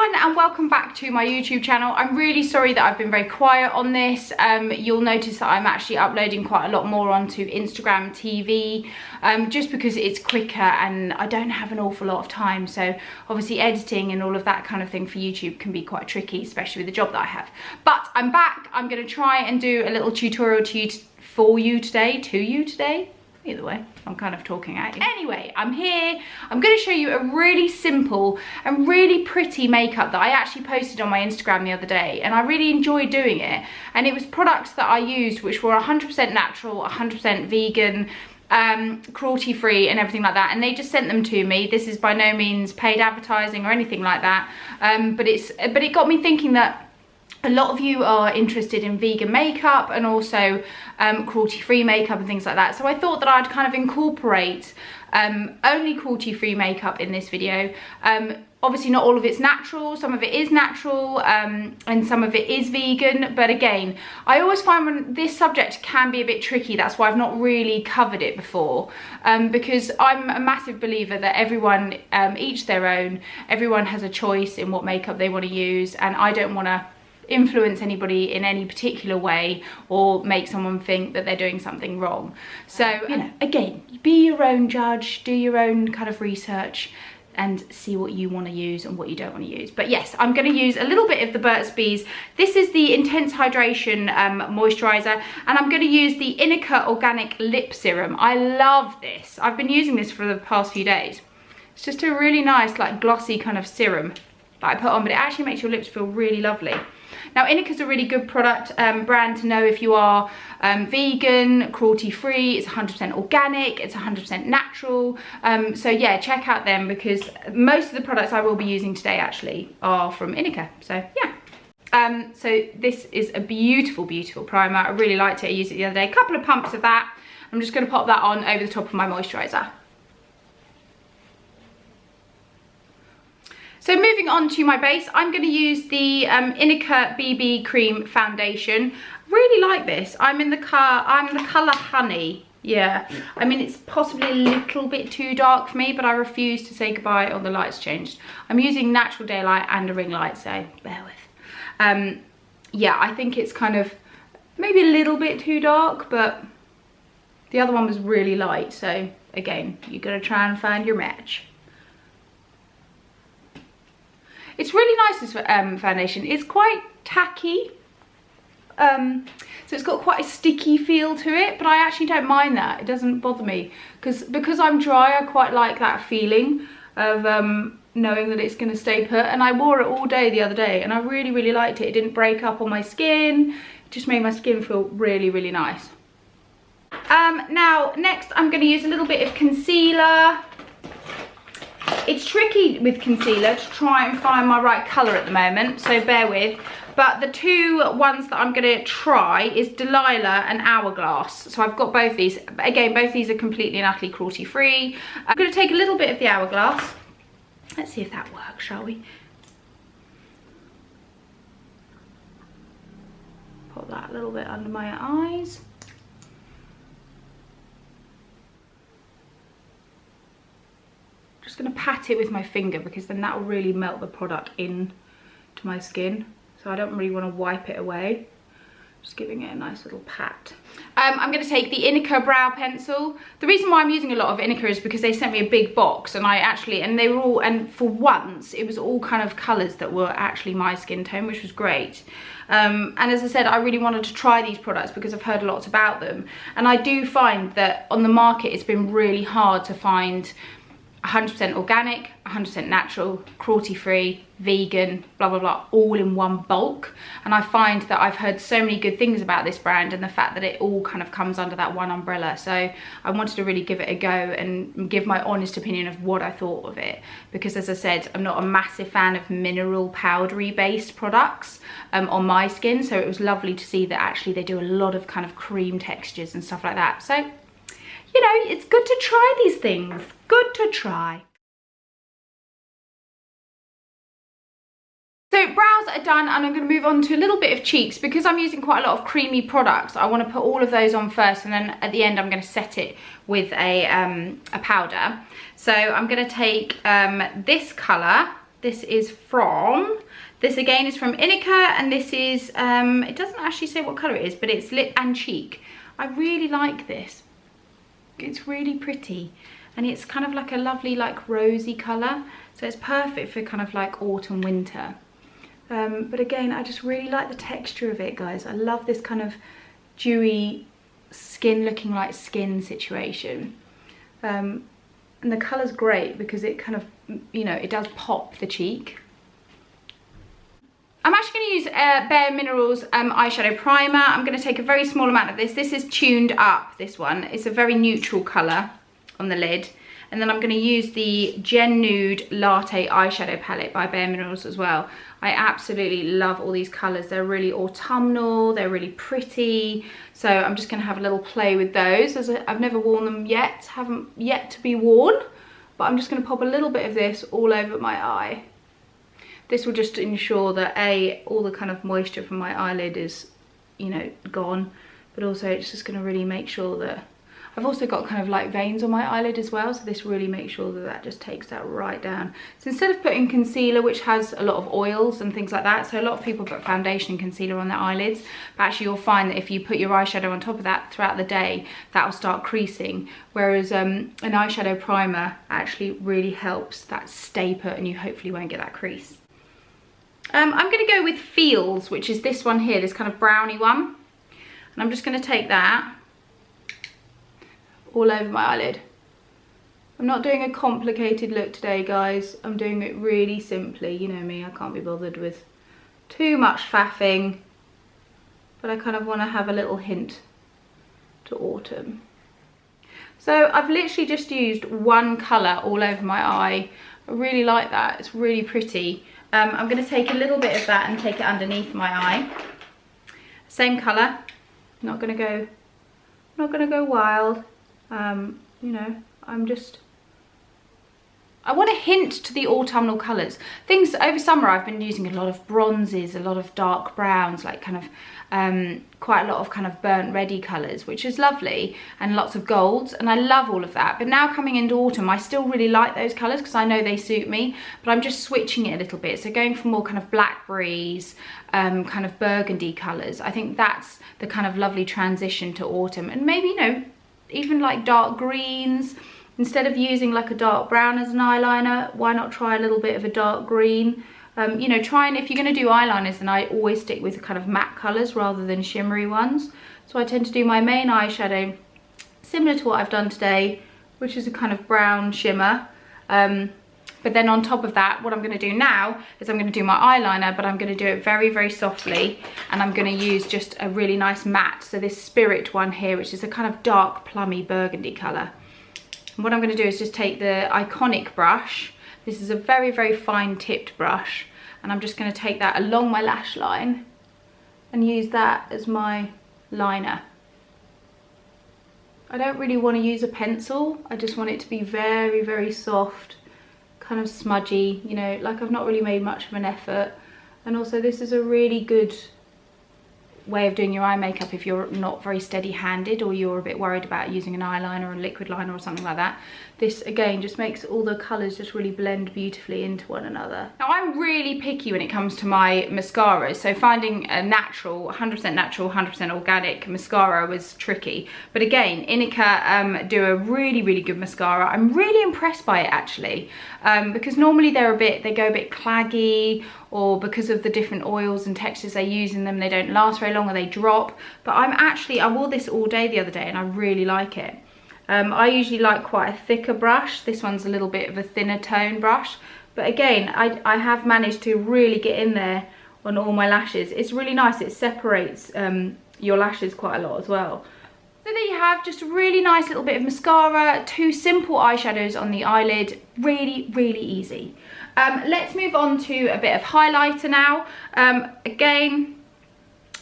everyone and welcome back to my YouTube channel. I'm really sorry that I've been very quiet on this. You'll notice that I'm actually uploading quite a lot more onto Instagram TV just because it's quicker and I don't have an awful lot of time. So obviously editing and all of that kind of thing for YouTube can be quite tricky, especially with the job that I have. But I'm back. I'm going to try and do a little tutorial to you today. Either way, I'm kind of talking at you. Anyway, I'm here. I'm going to show you a really simple and really pretty makeup that I actually posted on my Instagram the other day, and I really enjoyed doing it. And it was products that I used which were 100% natural, 100% vegan, cruelty free and everything like that, and they just sent them to me. This is by no means paid advertising or anything like that, but it got me thinking that a lot of you are interested in vegan makeup and also cruelty-free makeup and things like that. So I thought that I'd kind of incorporate only cruelty-free makeup in this video. Obviously not all of it's natural, some of it is natural and some of it is vegan. But again, I always find when this subject can be a bit tricky, that's why I've not really covered it before. Because I'm a massive believer that everyone, each their own, everyone has a choice in what makeup they want to use, and I don't want to influence anybody in any particular way or make someone think that they're doing something wrong. So, you know, again, be your own judge, do your own kind of research and see what you want to use and what you don't want to use. But yes, I'm going to use a little bit of the Burts Bees. This is the Intense Hydration Moisturiser, and I'm going to use the Inika Organic Lip Serum. I love this. I've been using this for the past few days. It's just a really nice, like, glossy kind of serum that I put on, but it actually makes your lips feel really lovely. Now, Inika's a really good product brand to know if you are vegan, cruelty-free. It's 100% organic, it's 100% natural. So yeah, check out them because most of the products I will be using today actually are from Inika. So yeah. So this is a beautiful, beautiful primer. I really liked it. I used it the other day. A couple of pumps of that. I'm just going to pop that on over the top of my moisturiser. So moving on to my base, I'm going to use the Inika BB Cream Foundation. Really like this. I'm in the colour Honey. Yeah, I mean, it's possibly a little bit too dark for me, but I refuse to say goodbye or the light's changed. I'm using natural daylight and a ring light, so bear with. Yeah, I think it's kind of maybe a little bit too dark, but the other one was really light. So again, you've got to try and find your match. It's really nice, this foundation. It's quite tacky. So it's got quite a sticky feel to it, but I actually don't mind that. It doesn't bother me. Because I'm dry, I quite like that feeling of knowing that it's going to stay put. And I wore it all day the other day, and I really, really liked it. It didn't break up on my skin. It just made my skin feel really, really nice. Now, next I'm going to use a little bit of concealer. It's tricky with concealer to try and find my right colour at the moment, so bear with. But the two ones that I'm going to try is Delilah and Hourglass. So I've got both these. Again, both these are completely and utterly cruelty free. I'm going to take a little bit of the Hourglass. Let's see if that works, shall we? Put that a little bit under my eyes. Just going to pat it with my finger because then that will really melt the product in to my skin. So I don't really want to wipe it away. Just giving it a nice little pat. I'm going to take the Inika Brow pencil. The reason why I'm using a lot of Inika is because they sent me a big box, and they were all, and for once it was all kind of colours that were actually my skin tone, which was great. And as I said, I really wanted to try these products because I've heard lots about them, and I do find that on the market it's been really hard to find 100% organic, 100% natural, cruelty-free, vegan, blah, blah, blah, all in one bulk. And I find that I've heard so many good things about this brand and the fact that it all kind of comes under that one umbrella. So I wanted to really give it a go and give my honest opinion of what I thought of it. Because as I said, I'm not a massive fan of mineral powdery based products on my skin. So it was lovely to see that actually they do a lot of kind of cream textures and stuff like that. So, you know, it's good to try these things. Good to try. So brows are done, and I'm going to move on to a little bit of cheeks. Because I'm using quite a lot of creamy products, I want to put all of those on first, and then at the end I'm going to set it with a powder. So I'm going to take this colour. This is from, this again is from Inika, and this is, it doesn't actually say what colour it is, but it's Lip and Cheek. I really like this. It's really pretty, and it's kind of like a lovely like rosy colour, so it's perfect for kind of like autumn, winter. But again, I just really like the texture of it, guys. I love this kind of dewy skin looking like skin situation. And the colour's great because it kind of, you know, it does pop the cheek. I'm actually going to use Bare Minerals eyeshadow primer. I'm going to take a very small amount of this. This is tuned up, this one. It's a very neutral colour on the lid. And then I'm going to use the Gen Nude Latte eyeshadow palette by Bare Minerals as well. I absolutely love all these colours. They're really autumnal, they're really pretty. So I'm just going to have a little play with those. I've never worn them yet, haven't yet to be worn. But I'm just going to pop a little bit of this all over my eye. This will just ensure that all the kind of moisture from my eyelid is, you know, gone. But also it's just going to really make sure that I've also got kind of like veins on my eyelid as well, so this really makes sure that that just takes that right down. So instead of putting concealer, which has a lot of oils and things like that, so a lot of people put foundation and concealer on their eyelids, but actually you'll find that if you put your eyeshadow on top of that throughout the day, that will start creasing, whereas an eyeshadow primer actually really helps that stay put and you hopefully won't get that crease. I'm going to go with Feels, which is this one here, this kind of brownie one, and I'm just going to take that all over my eyelid. I'm not doing a complicated look today, guys. I'm doing it really simply. You know me, I can't be bothered with too much faffing, but I kind of want to have a little hint to autumn. So I've literally just used one colour all over my eye. I really like that, it's really pretty. I'm going to take a little bit of that and take it underneath my eye. Same colour, not going to go wild. You know, I want to hint to the autumnal colours. Things over summer I've been using a lot of bronzes, a lot of dark browns, like kind of quite a lot of kind of burnt reddy colours, which is lovely, and lots of golds, and I love all of that. But now coming into autumn, I still really like those colours because I know they suit me, but I'm just switching it a little bit. So going for more kind of blackberries, kind of burgundy colours. I think that's the kind of lovely transition to autumn, and maybe, you know, even like dark greens. Instead of using like a dark brown as an eyeliner, why not try a little bit of a dark green? You know, try, and if you're going to do eyeliners, then I always stick with kind of matte colours rather than shimmery ones. So I tend to do my main eyeshadow similar to what I've done today, which is a kind of brown shimmer. But then on top of that, what I'm going to do now is I'm going to do my eyeliner, but I'm going to do it very, very softly, and I'm going to use just a really nice matte. So this Spirit one here, which is a kind of dark plummy burgundy colour. And what I'm going to do is just take the Iconic brush. This is a very, very fine tipped brush, and I'm just going to take that along my lash line and use that as my liner. I don't really want to use a pencil. I just want it to be very, very soft, kind of smudgy, you know, like I've not really made much of an effort. And also this is a really good way of doing your eye makeup if you're not very steady-handed, or you're a bit worried about using an eyeliner or a liquid liner or something like that. This again just makes all the colours just really blend beautifully into one another. Now I'm really picky when it comes to my mascaras, so finding a natural, 100% natural, 100% organic mascara was tricky. But again, Inika do a really, really good mascara. I'm really impressed by it actually, because normally they go a bit claggy, or because of the different oils and textures they use in them, they don't last very long or they drop. But I wore this all day the other day and I really like it. I usually like quite a thicker brush. This one's a little bit of a thinner tone brush. But again, I have managed to really get in there on all my lashes. It's really nice, it separates your lashes quite a lot as well. So there you have, just a really nice little bit of mascara, 2 simple eyeshadows on the eyelid, really, really easy. Let's move on to a bit of highlighter now. Again,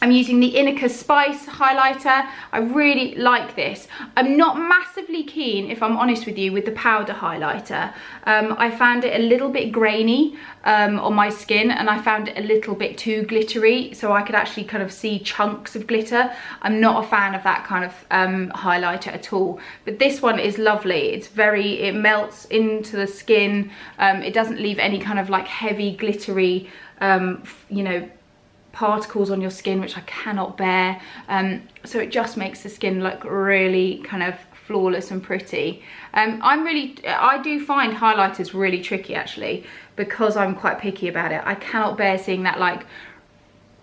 I'm using the Inika Spice highlighter. I really like this. I'm not massively keen, if I'm honest with you, with the powder highlighter. I found it a little bit grainy on my skin, and I found it a little bit too glittery, so I could actually kind of see chunks of glitter. I'm not a fan of that kind of highlighter at all. But this one is lovely. It melts into the skin. It doesn't leave any kind of like heavy glittery, you know, particles on your skin, which I cannot bear. So it just makes the skin look really kind of flawless and pretty. I do find highlighters really tricky actually, because I'm quite picky about it. I cannot bear seeing that, like,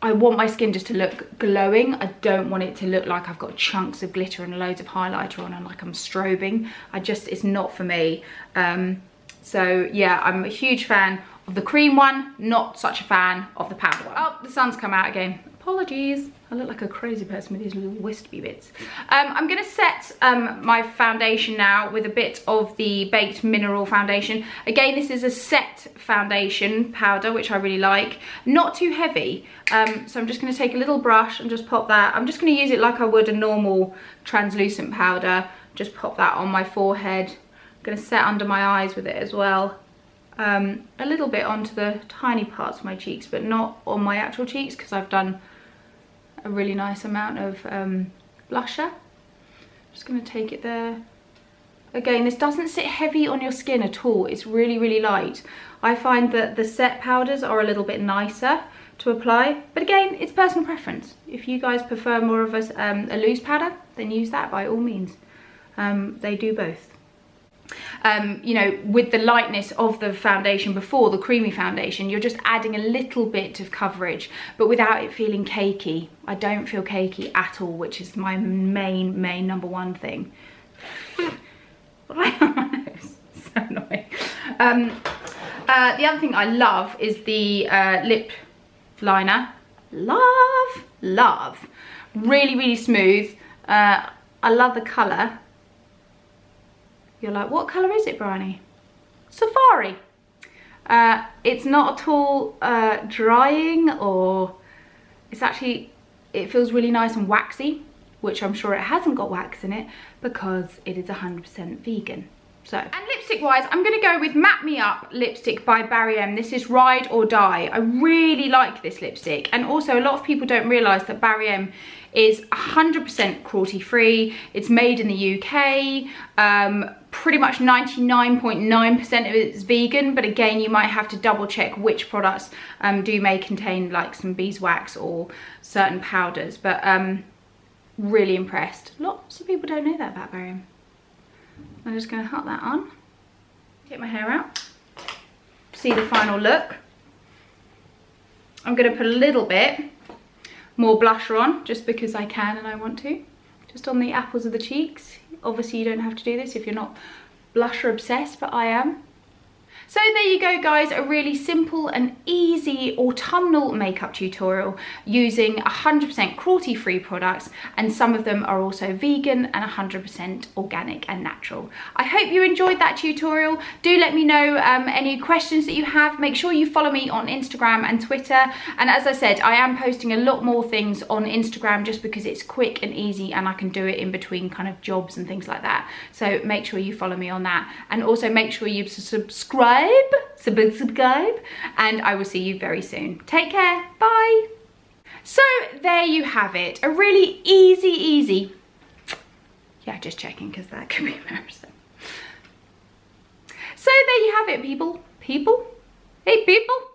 I want my skin just to look glowing. I don't want it to look like I've got chunks of glitter and loads of highlighter on and like I'm strobing. It's not for me. So yeah, I'm a huge fan of the cream one, not such a fan of the powder one. Oh, the sun's come out again. Apologies. I look like a crazy person with these little wispy bits. I'm gonna set my foundation now with a bit of the Baked Mineral foundation. Again, this is a set foundation powder, which I really like. Not too heavy. So I'm just gonna take a little brush and just pop that. I'm just gonna use it like I would a normal translucent powder. Just pop that on my forehead. I'm gonna set under my eyes with it as well. A little bit onto the tiny parts of my cheeks, but not on my actual cheeks, because I've done a really nice amount of blusher. Just going to take it there. Again, this doesn't sit heavy on your skin at all. It's really, really light. I find that the set powders are a little bit nicer to apply, but again, it's personal preference. If you guys prefer more of a loose powder, then use that by all means. They do both. You know, with the lightness of the foundation before, the creamy foundation, you're just adding a little bit of coverage, but without it feeling cakey. I don't feel cakey at all, which is my main number one thing. Right on my nose. So annoying. The other thing I love is the lip liner. Love. Really, really smooth. I love the colour. You're like, what colour is it, Bryony? Safari. It's not at all drying, or it's actually, it feels really nice and waxy, which I'm sure it hasn't got wax in it because it is 100% vegan. So, and lipstick wise, I'm going to go with Matte Me Up lipstick by Barry M. This is Ride or Die. I really like this lipstick, and also a lot of people don't realise that Barry M is 100% cruelty free. It's made in the UK. Pretty much 99.9% of it is vegan, but again, you might have to double check which products may contain like some beeswax or certain powders, but really impressed. Lots of people don't know that about Barry M. I'm just going to hot that on, get my hair out, see the final look. I'm going to put a little bit more blusher on, just because I can and I want to, just on the apples of the cheeks. Obviously you don't have to do this if you're not blusher obsessed, but I am. So there you go guys, a really simple and easy autumnal makeup tutorial using 100% cruelty free products, and some of them are also vegan and 100% organic and natural. I hope you enjoyed that tutorial. Do let me know any questions that you have. Make sure you follow me on Instagram and Twitter, and as I said, I am posting a lot more things on Instagram just because it's quick and easy and I can do it in between kind of jobs and things like that. So make sure you follow me on that, and also make sure you subscribe, and I will see you very soon. Take care, bye. So there you have it, a really easy, yeah, just checking because that could be embarrassing. So there you have it, people, hey people.